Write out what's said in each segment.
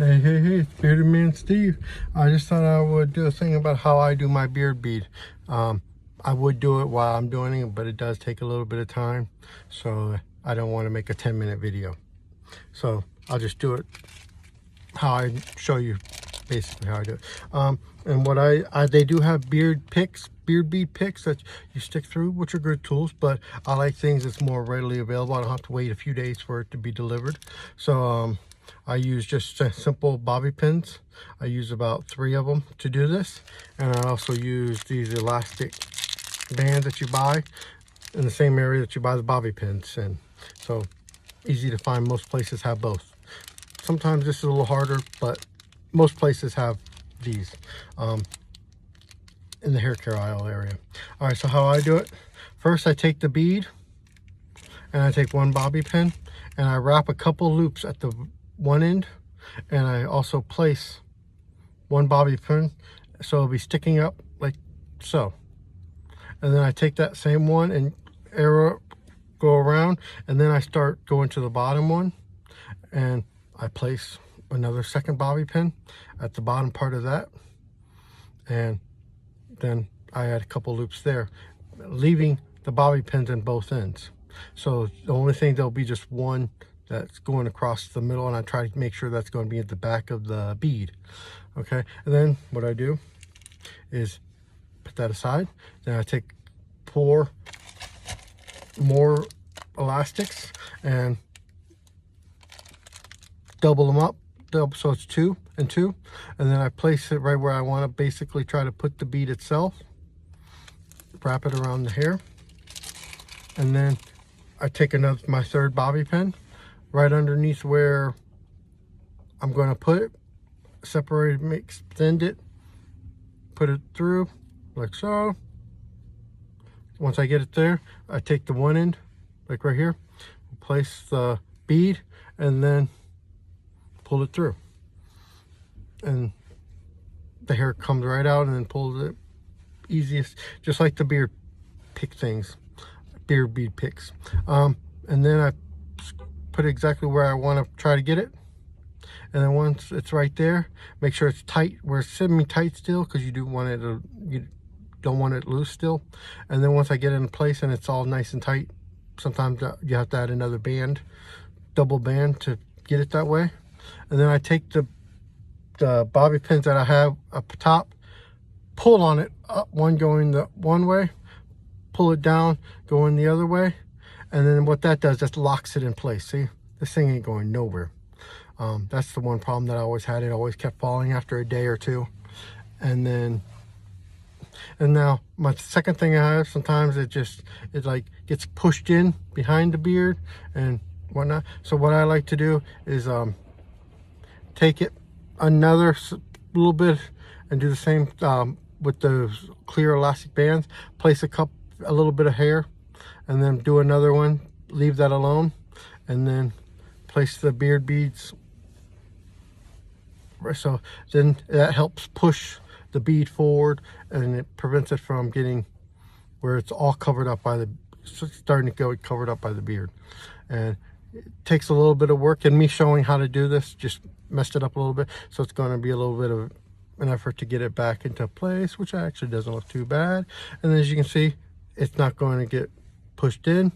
Hey, it's Bearded Man Steve. I just thought I would do a thing about how I do my beard bead. I would do it while I'm doing it, but it does take a little bit of time, so I don't want to make a 10-minute video. So I'll just do it how I show you basically how I do it. And what they do have beard bead picks that you stick through, which are good tools, but I like things that's more readily available. I don't have to wait a few days for it to be delivered. So I use just simple bobby pins. I use about 3 of them to do this, and I also use these elastic bands that you buy in the same area that you buy the bobby pins in. So easy to find. Most places have both. Sometimes this is a little harder, but most places have these in the hair care aisle area. All right, so how I do it: first I take the bead and I take one bobby pin and I wrap a couple loops at the one end, and I also place one bobby pin so it'll be sticking up like so. And then I take that same one and go around, and then I start going to the bottom one, and I place another second bobby pin at the bottom part of that, and then I add a couple loops there, leaving the bobby pins in both ends. So the only thing, there'll be just one that's going across the middle, and I try to make sure that's going to be at the back of the bead. Okay, and then what I do is put that aside. Then I pour more elastics and double them up, so it's 2 and 2, and then I place it right where I want to basically try to put the bead itself. Wrap it around the hair, and then I take my third bobby pin right underneath where I'm going to put it, separate it, extend it, put it through like so. Once I get it there, I take the one end, like right here, place the bead, and then pull it through, and the hair comes right out and then pulls it easiest, just like the beard pick things, beard bead picks. And then I put it exactly where I want to try to get it, and then once it's right there, make sure it's tight, where it's semi-tight still, because you don't want it loose still. And then once I get it in place and it's all nice and tight, sometimes you have to add another band, double band, to get it that way. And then I take the bobby pins that I have up top, pull on it up, one going the one way, pull it down going the other way, and then what that does, that locks it in place. See, this thing ain't going nowhere. That's the one problem that I always had. It always kept falling after a day or two. And now my second thing I have, sometimes it like gets pushed in behind the beard and whatnot. So what I like to do is take it another little bit and do the same with those clear elastic bands. Place a little bit of hair, and then do another one, leave that alone, and then place the beard beads. So then that helps push the bead forward, and it prevents it from getting where it's all covered up by starting to go covered up by the beard. And it takes a little bit of work, and me showing how to do this just messed it up a little bit, so it's going to be a little bit of an effort to get it back into place, which actually doesn't look too bad. And as you can see, it's not going to get pushed in,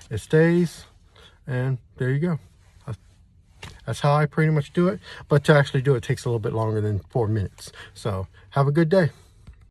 it stays, and there you go. That's how I pretty much do it, but to actually do it takes a little bit longer than 4 minutes. So have a good day.